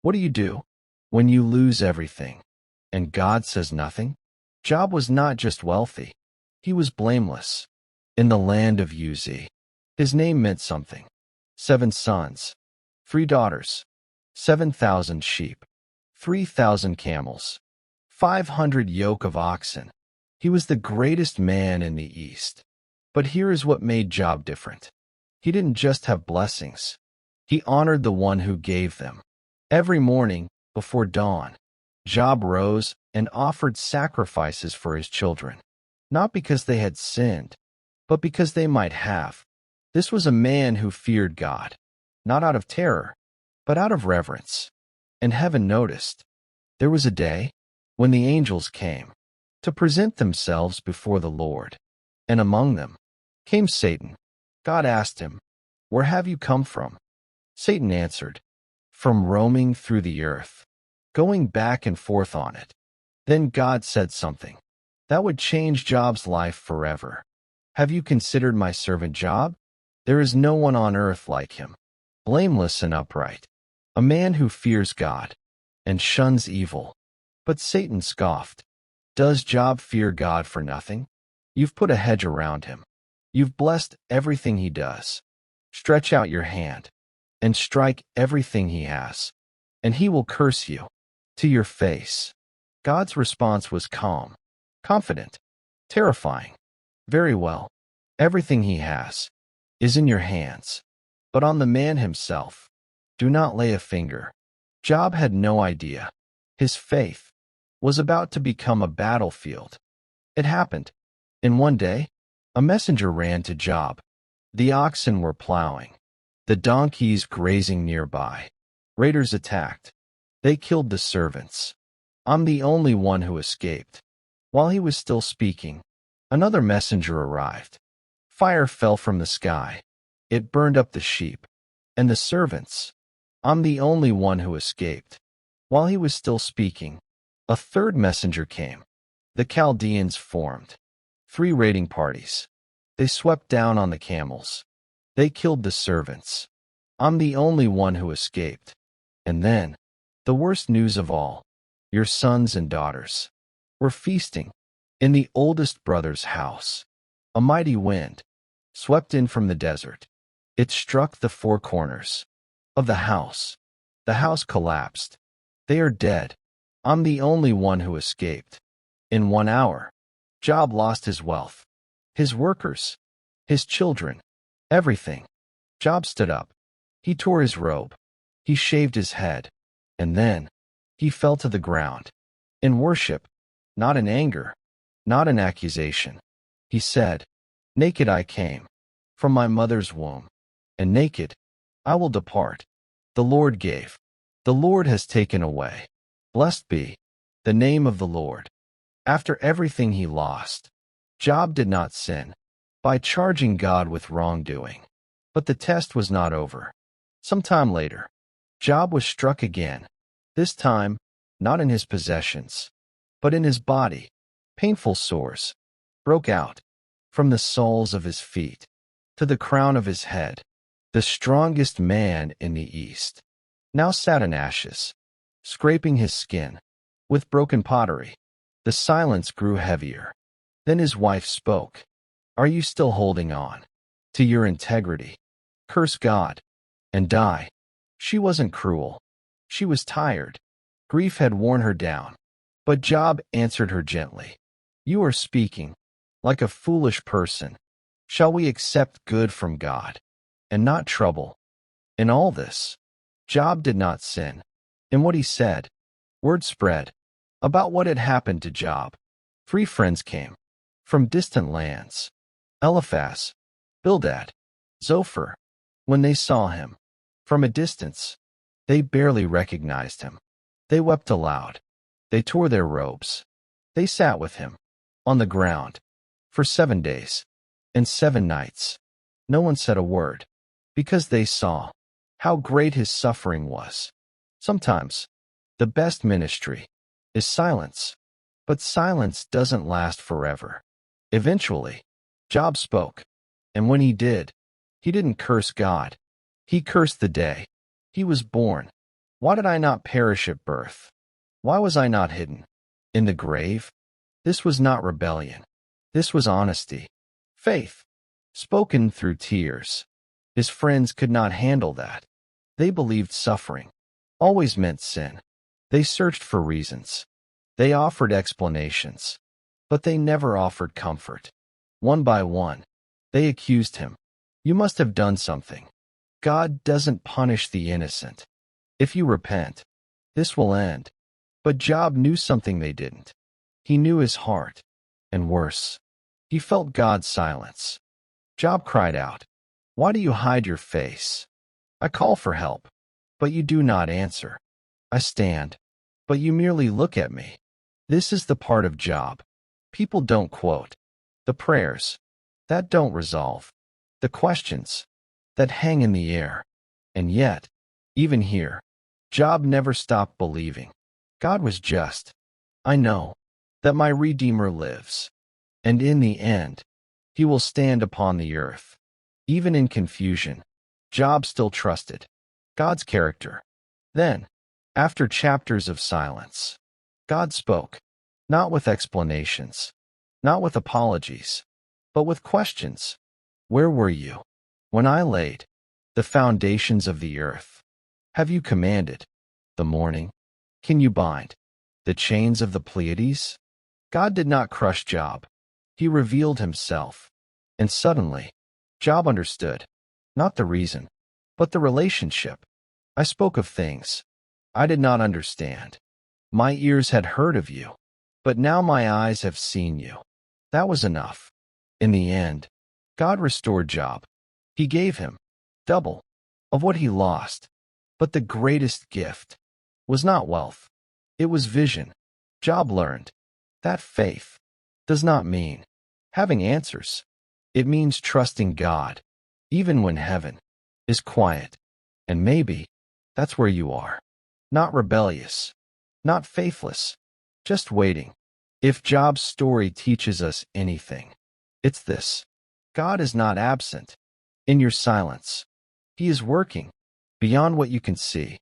What do when you lose everything and God says nothing? Job was not just wealthy. He was blameless. In the land of Uz, his name meant something. 7 sons, 3 daughters, 7,000 sheep, 3,000 camels, 500 yoke of oxen. He was the greatest man in the East. But here is what made Job different. He didn't just have blessings. He honored the one who gave them. Every morning, before dawn, Job rose and offered sacrifices for his children, not because they had sinned, but because they might have. This was a man who feared God, not out of terror, but out of reverence. And heaven noticed. There was a day when the angels came to present themselves before the Lord, and among them came Satan. God asked him, "Where have you come from?" Satan answered, "From roaming through the earth, going back and forth on it." Then God said something that would change Job's life forever. "Have you considered my servant Job? There is no one on earth like him, blameless and upright, a man who fears God and shuns evil." But Satan scoffed. "Does Job fear God for nothing? You've put a hedge around him. You've blessed everything he does. Stretch out your hand and strike everything he has, and he will curse you to your face." God's response was calm, confident, terrifying. "Very well, everything he has is in your hands, but on the man himself, do not lay a finger." Job had no idea. His faith was about to become a battlefield. It happened. In one day, a messenger ran to Job. The oxen were plowing, the donkeys grazing nearby. Raiders attacked. They killed the servants. I'm the only one who escaped. While he was still speaking, another messenger arrived. Fire fell from the sky. It burned up the sheep and the servants. I'm the only one who escaped. While he was still speaking, a third messenger came. The Chaldeans formed 3 raiding parties. They swept down on the camels. They killed the servants. I'm the only one who escaped. And then, the worst news of all, your sons and daughters were feasting in the oldest brother's house. A mighty wind swept in from the desert. It struck the 4 corners of the house. The house collapsed. They are dead. I'm the only one who escaped. In 1 hour, Job lost his wealth, his workers, his children, everything. Job stood up. He tore his robe. He shaved his head. And then, he fell to the ground. In worship, not in anger, not in accusation. He said, "Naked I came from my mother's womb, and naked I will depart. The Lord gave. The Lord has taken away. Blessed be the name of the Lord." After everything he lost, Job did not sin by charging God with wrongdoing. But the test was not over. Some time later, Job was struck again, this time not in his possessions, but in his body. Painful sores broke out from the soles of his feet to the crown of his head. The strongest man in the East now sat in ashes, scraping his skin with broken pottery. The silence grew heavier. Then his wife spoke. "Are you still holding on to your integrity? Curse God and die." She wasn't cruel. She was tired. Grief had worn her down. But Job answered her gently. "You are speaking like a foolish person. Shall we accept good from God and not trouble?" In all this, Job did not sin. In what he said, word spread about what had happened to Job. 3 friends came from distant lands, Eliphaz, Bildad, Zophar. When they saw him from a distance, they barely recognized him. They wept aloud. They tore their robes. They sat with him on the ground for 7 days and 7 nights. No one said a word, because they saw how great his suffering was. Sometimes, the best ministry is silence, but silence doesn't last forever. Eventually, Job spoke, and when he did, he didn't curse God. He cursed the day he was born. Why did I not perish at birth? Why was I not hidden? In the grave? This was not rebellion. This was honesty. Faith. Spoken through tears. His friends could not handle that. They believed suffering always meant sin. They searched for reasons. They offered explanations. But they never offered comfort. One by one, they accused him. You must have done something. God doesn't punish the innocent. If you repent, this will end. But Job knew something they didn't. He knew his heart. And worse, he felt God's silence. Job cried out, "Why do you hide your face? I call for help, but you do not answer. I stand, but you merely look at me." This is the part of Job people don't quote. The prayers that don't resolve. The questions that hang in the air. And yet, even here, Job never stopped believing. God was just. I know that my Redeemer lives. And in the end, he will stand upon the earth. Even in confusion, Job still trusted God's character. Then, after chapters of silence, God spoke, not with explanations, not with apologies, but with questions. Where were you when I laid the foundations of the earth? Have you commanded the morning? Can you bind the chains of the Pleiades? God did not crush Job. He revealed himself. And suddenly, Job understood, not the reason, but the relationship. I spoke of things I did not understand. My ears had heard of you, but now my eyes have seen you. That was enough. In the end, God restored Job. He gave him double of what he lost. But the greatest gift was not wealth. It was vision. Job learned that faith does not mean having answers. It means trusting God, even when heaven is quiet. And maybe that's where you are. Not rebellious, not faithless, just waiting. If Job's story teaches us anything, it's this. God is not absent in your silence. He is working beyond what you can see.